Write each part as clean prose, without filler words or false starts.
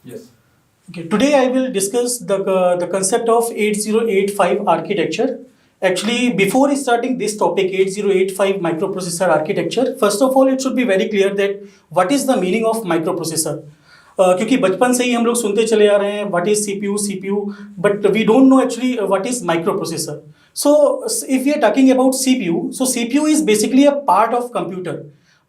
Yes. Okay, today I will discuss the concept of 8085 architecture. Actually, before starting this topic, 8085 microprocessor architecture, first of all, it should be very clear that what is the meaning of microprocessor. क्योंकि बचपन से ही हम लोग सुनते चले आ रहे हैं what is CPU but we don't know actually what is microprocessor. So if we are talking about CPU, so CPU is basically a part of computer.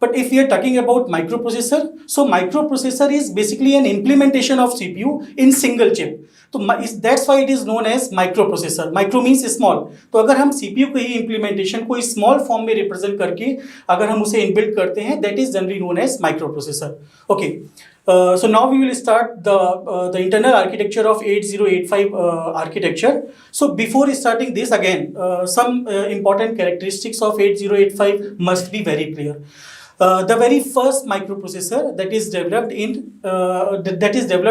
But if we are talking about microprocessor, so microprocessor is basically an implementation of CPU in single chip. तो that's why it is known as microprocessor. Micro means small. तो अगर हम CPU को ही implementation को small form में represent करके अगर हम उसे inbuilt करते हैं, that is generally known as microprocessor. Okay. So now we will start the internal architecture of 8085 architecture. So before starting this again, some important characteristics of 8085 must be very clear. The very first microprocessor that is developed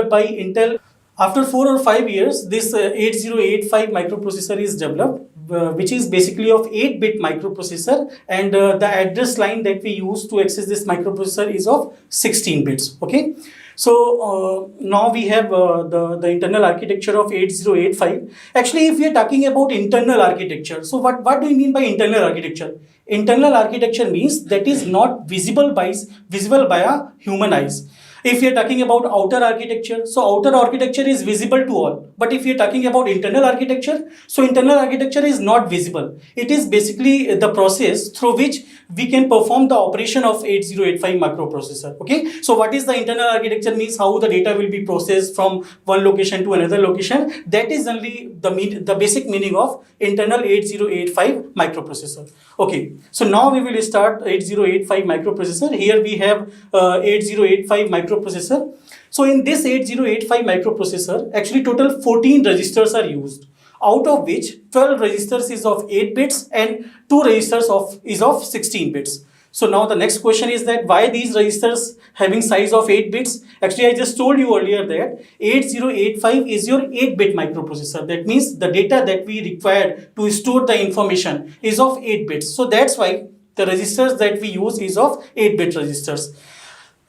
by Intel. After 4 or 5 years, this 8085 microprocessor is developed, which is basically of 8-bit microprocessor, and the address line that we use to access this microprocessor is of 16 bits. Okay, so now we have the internal architecture of 8085. Actually, if we are talking about internal architecture, so what do we mean by internal architecture? Internal architecture means that is not visible by a human eyes. If we are talking about outer architecture, so outer architecture is visible to all. But if we are talking about internal architecture, so internal architecture is not visible. It is basically the process through which we can perform the operation of 8085 microprocessor. Okay, so what is the internal architecture means how the data will be processed from one location to another location. That is only the basic meaning of internal 8085 microprocessor. Okay, so now we will start 8085 microprocessor. Here we have 8085 microprocessor. So in this 8085 microprocessor, actually total 14 registers are used, out of which 12 registers is of 8 bits and 2 registers is of 16 bits. So now the next question is that why these registers having size of 8 bits? Actually, I just told you earlier that 8085 is your 8-bit microprocessor. That means the data that we require to store the information is of 8 bits. So that's why the registers that we use is of 8-bit registers.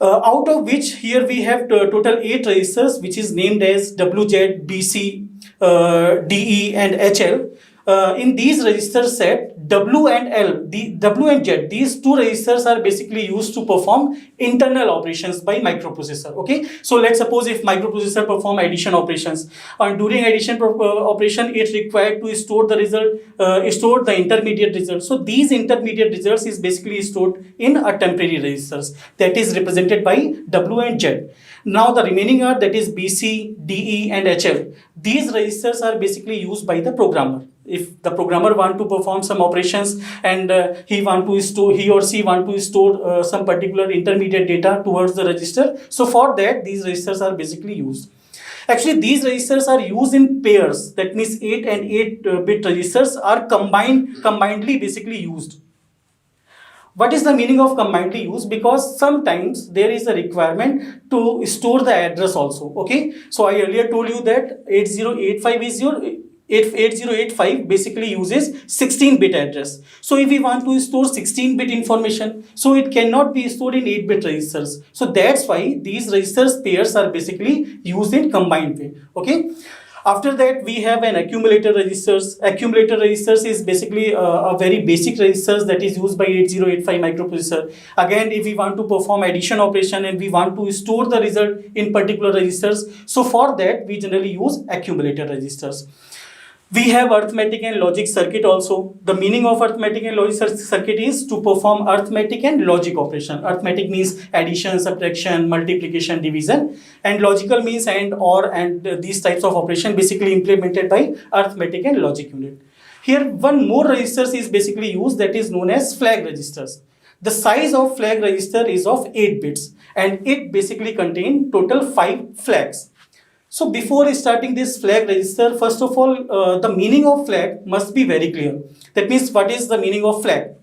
Out of which here we have total 8 registers, which is named as WZ, BC, DE and HL. In these register set, W and L, W and Z, these 2 registers are basically used to perform internal operations by microprocessor. Okay, so let's suppose if microprocessor perform addition operations, and during addition operation it required to store the result, store the intermediate result. So these intermediate results is basically stored in a temporary registers that is represented by W and Z. Now the remaining are, that is BC, DE and HL. These registers are basically used by the programmer. If the programmer want to perform some operations and he or she want to store some particular intermediate data towards the register, so for that these registers are basically used. Actually, these registers are used in pairs. That means 8 and 8-bit registers are combinedly basically used. What is the meaning of combinedly used? Because sometimes there is a requirement to store the address also. Okay, so I earlier told you that 8085 is your 8085 basically uses 16-bit address. So if we want to store 16-bit information, so it cannot be stored in 8-bit registers. So that's why these registers pairs are basically used in combined way. Okay. After that, we have an accumulator registers. Accumulator registers is basically a very basic registers that is used by 8085 microprocessor. Again, if we want to perform addition operation and we want to store the result in particular registers, so for that we generally use accumulator registers. We have arithmetic and logic circuit also. The meaning of arithmetic and logic circuit is to perform arithmetic and logic operation. Arithmetic means addition, subtraction, multiplication, division, and logical means and, or, and these types of operation basically implemented by arithmetic and logic unit. Here one more registers is basically used, that is known as flag registers. The size of flag register is of 8 bits and it basically contains total 5 flags. So before starting this flag register, first of all, the meaning of flag must be very clear. That means what is the meaning of flag?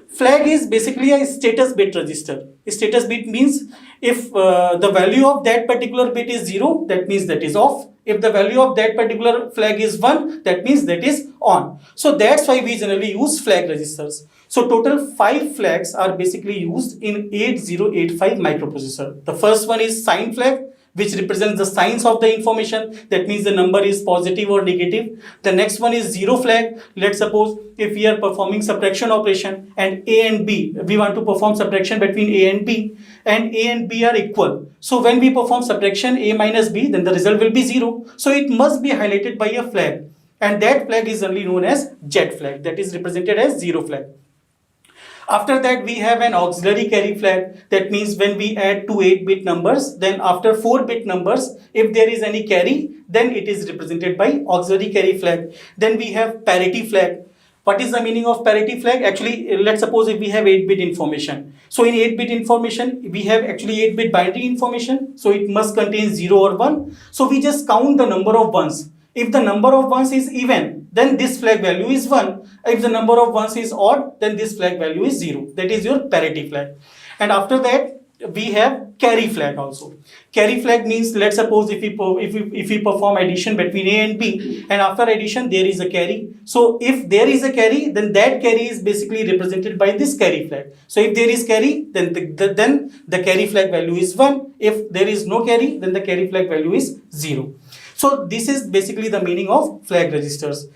Flag is basically a status bit register. A status bit means if the value of that particular bit is 0, that means that is off. If the value of that particular flag is 1, that means that is on. So that's why we generally use flag registers. So total 5 flags are basically used in 8085 microprocessor. The first one is sign flag, which represents the signs of the information. That means the number is positive or negative. The next one is zero flag. Let's suppose if we are performing subtraction operation and A and B, we want to perform subtraction between A and B, and A and B are equal. So when we perform subtraction A minus B, then the result will be 0. So it must be highlighted by a flag, and that flag is only known as Z flag, that is represented as zero flag. After that, we have an auxiliary carry flag. That means when we add two 8-bit numbers, then after 4-bit numbers, if there is any carry, then it is represented by auxiliary carry flag. Then we have parity flag. What is the meaning of parity flag? Actually, let's suppose if we have 8-bit information. So in 8-bit information, we have actually 8-bit binary information. So it must contain 0 or 1. So we just count the number of ones. If the number of ones is even, then this flag value is 1. If the number of ones is odd, then this flag value is 0. That is your parity flag. And after that, we have carry flag also. Carry flag means, let's suppose if we perform addition between A and B, and after addition there is a carry. So if there is a carry, then that carry is basically represented by this carry flag. So if there is carry, then the carry flag value is 1. If there is no carry, then the carry flag value is 0. So this is basically the meaning of flag registers.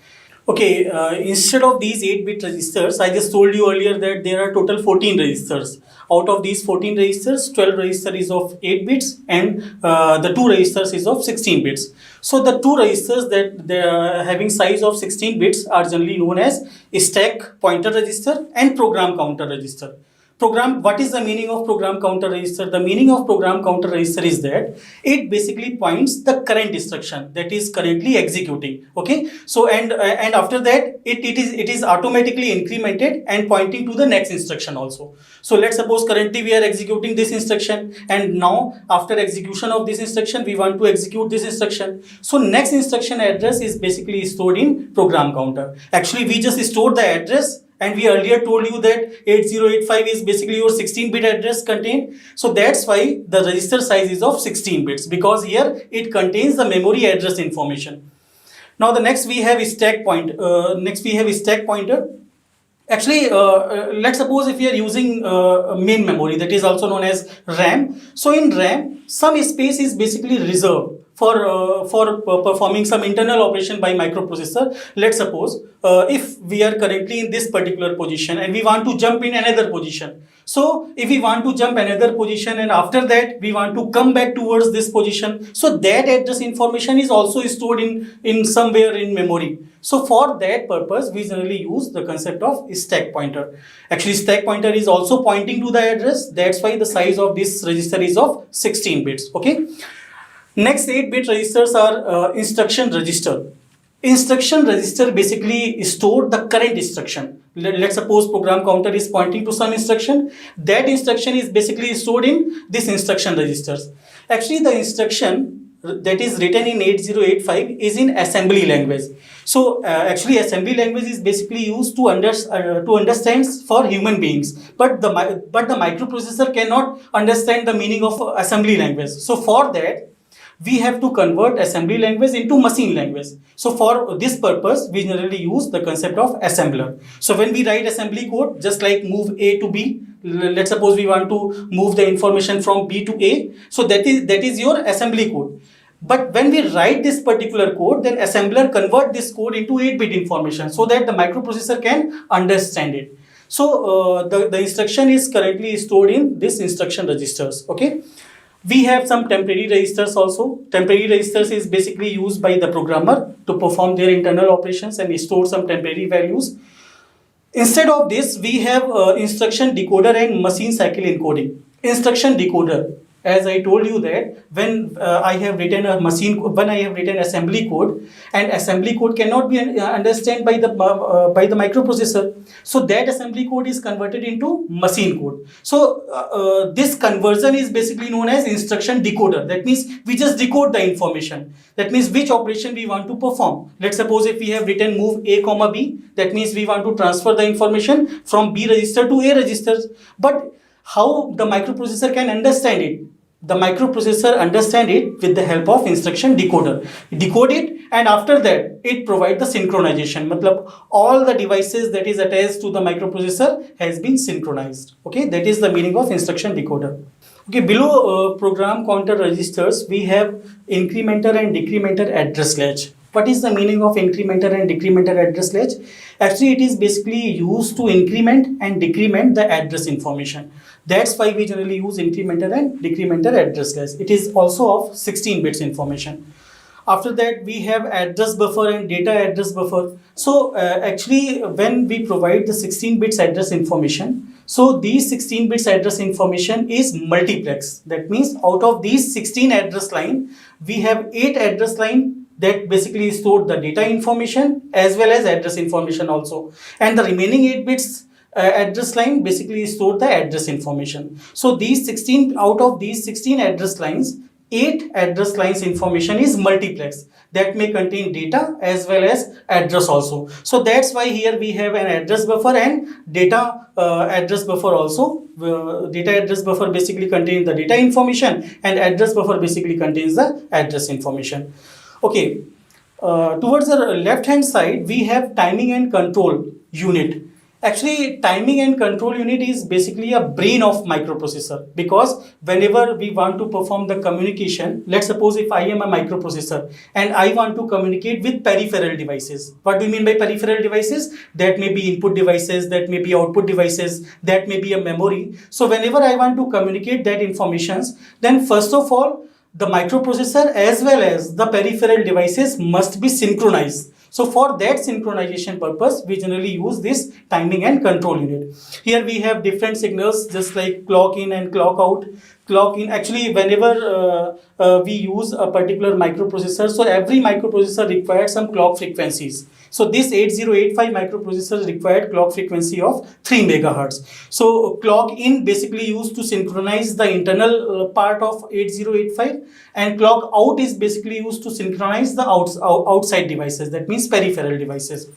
Okay, instead of these 8-bit registers, I just told you earlier that there are total 14 registers. Out of these 14 registers, 12 registers is of 8 bits and the 2 registers is of 16 bits. So the 2 registers that they are having size of 16 bits are generally known as stack pointer register and program counter register. What is the meaning of program counter register? The meaning of program counter register is that it basically points the current instruction that is currently executing. Okay, so and after that it is automatically incremented and pointing to the next instruction also. So let's suppose currently we are executing this instruction, and now after execution of this instruction we want to execute this instruction. So next instruction address is basically stored in program counter. Actually we just stored the address, and we earlier told you that 8085 is basically your 16-bit address contained. So that's why the register size is of 16 bits, because here it contains the memory address information. Now the next we have stack pointer. Actually, let's suppose if we are using main memory, that is also known as RAM. So in RAM, some space is basically reserved for performing some internal operation by microprocessor. Let's suppose if we are currently in this particular position and we want to jump in another position. So if we want to jump another position and after that we want to come back towards this position, so that address information is also stored in somewhere in memory. So for that purpose, we generally use the concept of stack pointer. Actually, stack pointer is also pointing to the address. That's why the size of this register is of 16 bits. Okay. Next 8-bit registers are instruction register. Instruction register basically store the current instruction. Let's suppose program counter is pointing to some instruction. That instruction is basically stored in this instruction registers. Actually, the instruction that is written in 8085 is in assembly language. So actually assembly language is basically used to understand for human beings, but the microprocessor cannot understand the meaning of assembly language. So for that we have to convert assembly language into machine language. So for this purpose, we generally use the concept of assembler. So when we write assembly code, just like move A to B, let's suppose we want to move the information from B to A. So that is your assembly code. But when we write this particular code, then assembler convert this code into 8-bit information so that the microprocessor can understand it. So the instruction is currently stored in this instruction registers. Okay. We have some temporary registers also. Temporary registers is basically used by the programmer to perform their internal operations and store some temporary values. Instead of this, we have instruction decoder and machine cycle encoding. Instruction decoder, as I told you that when I have written assembly code, and assembly code cannot be understood by the microprocessor, so that assembly code is converted into machine code. So this conversion is basically known as instruction decoder. That means we just decode the information. That means which operation we want to perform. Let's suppose if we have written move A comma B, that means we want to transfer the information from B register to A register. But how the microprocessor can understand it? The microprocessor understand it with the help of instruction decoder. Decode it, and after that it provides the synchronization. Matlab all the devices that is attached to the microprocessor has been synchronized. Okay, that is the meaning of instruction decoder. Okay, below program counter registers, we have incrementer and decrementer address latch. What is the meaning of incrementer and decrementer address latch? Actually, it is basically used to increment and decrement the address information. That's why we generally use incrementer and decrementer address latch. It is also of 16 bits information. After that, we have address buffer and data address buffer. So actually, when we provide the 16 bits address information, so these 16 bits address information is multiplex. That means out of these 16 address line, we have 8 address line that basically stored the data information as well as address information also. And the remaining 8 bits address line basically stored the address information. So these 16, out of these 16 address lines, 8 address lines information is multiplex that may contain data as well as address also. So that's why here we have an address buffer and data address buffer also. Data address buffer basically contains the data information and address buffer basically contains the address information. Okay, towards the left hand side we have timing and control unit. Actually, timing and control unit is basically a brain of microprocessor, because whenever we want to perform the communication, let's suppose if I am a microprocessor and I want to communicate with peripheral devices. What do you mean by peripheral devices? That may be input devices, that may be output devices, that may be a memory. So whenever I want to communicate that informations, then first of all, the microprocessor as well as the peripheral devices must be synchronized. So for that synchronization purpose, we generally use this timing and control unit. Here we have different signals just like clock in and clock out. Clock in, actually whenever we use a particular microprocessor, so every microprocessor requires some clock frequencies. So this 8085 microprocessor required clock frequency of 3 megahertz. So clock in basically used to synchronize the internal part of 8085, and clock out is basically used to synchronize the outside devices, that means peripheral devices.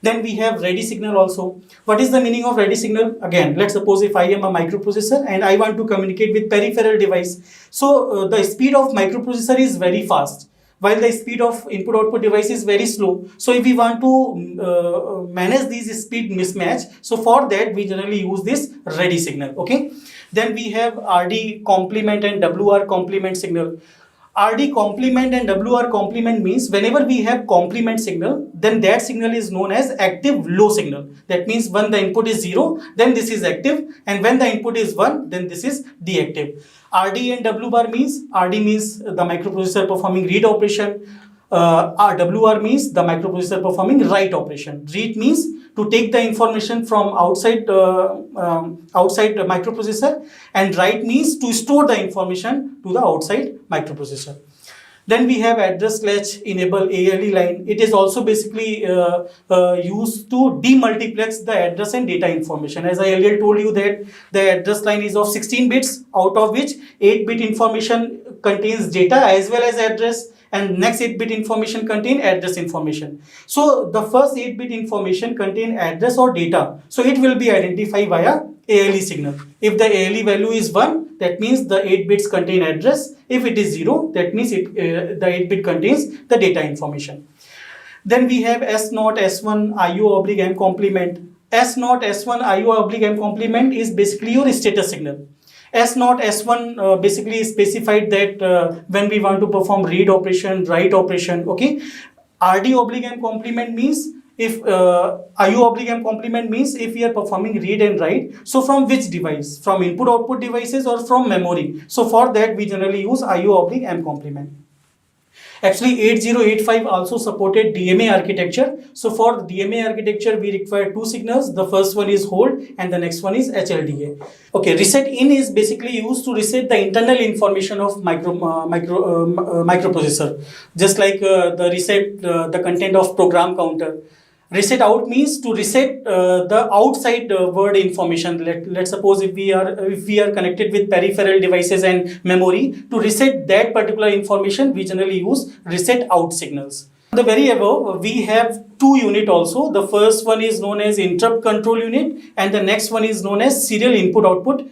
Then we have ready signal also. What is the meaning of ready signal? Again, let's suppose if I am a microprocessor and I want to communicate with peripheral device. So the speed of microprocessor is very fast, while the speed of input output device is very slow. So if we want to manage these speed mismatch, so for that we generally use this ready signal. Okay. Then we have RD complement and WR complement signal. RD complement and WR complement means whenever we have complement signal, then that signal is known as active low signal. That means when the input is 0, then this is active, and when the input is 1, then this is deactive. RD and WR means, RD means the microprocessor performing read operation, WR means the microprocessor performing write operation. Read means to take the information from outside the microprocessor, and write means to store the information to the outside microprocessor. Then we have address latch enable ALE line. It is also basically used to demultiplex the address and data information. As I earlier told you that the address line is of 16 bits, out of which 8-bit information contains data as well as address, and next 8-bit information contain address information. So the first 8-bit information contain address or data. So it will be identified via ALE signal. If the ALE value is 1, that means the 8 bits contain address. If it is 0, that means the 8-bit contains the data information. Then we have S0, S1, IO oblique M complement. S0, S1, IO oblique M complement is basically your status signal. S0, S1 basically specified that when we want to perform read operation, write operation, okay. RD oblique M complement means if IO oblique M complement means if we are performing read and write, so from which device? From input output devices or from memory? So for that we generally use IO oblique M complement. Actually 8085 also supported DMA architecture. So for DMA architecture we require 2 signals. The first one is hold and the next one is HLDA. Okay, reset in is basically used to reset the internal information of microprocessor. Just like the reset the content of program counter. Reset out means to reset the outside word information. Let's suppose if we are connected with peripheral devices and memory, to reset that particular information we generally use reset out signals. The very above we have 2 units also. The first one is known as interrupt control unit and the next one is known as serial input output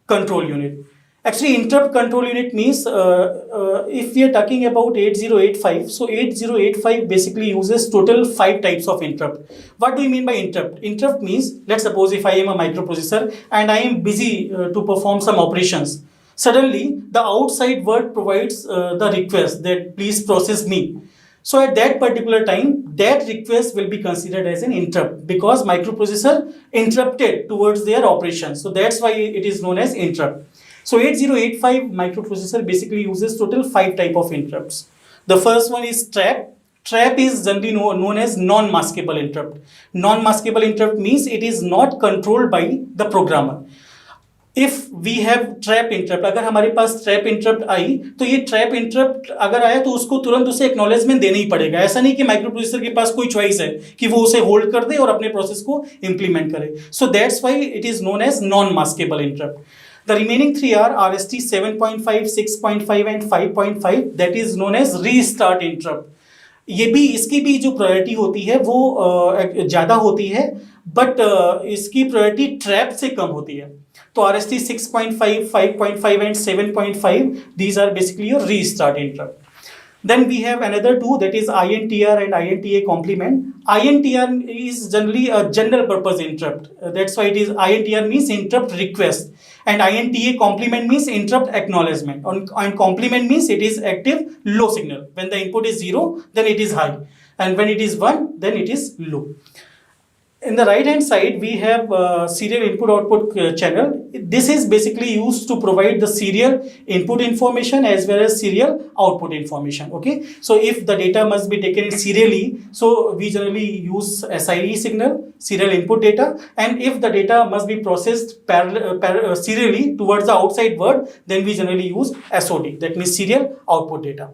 control unit. Actually, interrupt control unit means if we are talking about 8085, so 8085 basically uses total 5 types of interrupt. What do you mean by interrupt? Interrupt means, let's suppose if I am a microprocessor and I am busy to perform some operations. Suddenly, the outside word provides the request that please process me. So at that particular time, that request will be considered as an interrupt because microprocessor interrupted towards their operation. So that's why it is known as interrupt. So 8085 microprocessor basically uses total 5 type of interrupts. The first one is trap. Trap is generally known as non-maskable interrupt. Non-maskable interrupt means it is not controlled by the programmer. If we have trap interrupt, अगर हमारे पास trap interrupt आई तो ये trap interrupt अगर आया तो उसको तुरंत उसे एक्नॉलेजमेंट देना ही पड़ेगा. ऐसा नहीं कि माइक्रो प्रोसेसर के पास कोई चॉइस है कि वो उसे होल्ड कर दे और अपने प्रोसेस को इंप्लीमेंट करे. So that's why it is known as non maskable interrupt. The remaining three are RST 7.5, 6.5 and 5.5 that is known as restart interrupt. ये भी इसकी भी जो प्रायोरिटी होती है वो ज़्यादा होती है, बट इसकी प्रायोरिटी ट्रैप से कम होती है. तो RST 6.5, 5.5 and 7.5 these are basically your restart interrupt. Then we have another two, that is INTR and INTA complement. INTR is generally a general purpose interrupt. That's why it is INTR means interrupt request. And INTA complement means interrupt acknowledgement. And complement means it is active low signal. When the input is 0, then it is high. And when it is 1, then it is low. In the right hand side, we have serial input output channel. This is basically used to provide the serial input information as well as serial output information. Okay, so if the data must be taken serially, so we generally use SIE signal, serial input data, and if the data must be processed serially towards the outside word, then we generally use SOD, that means serial output data.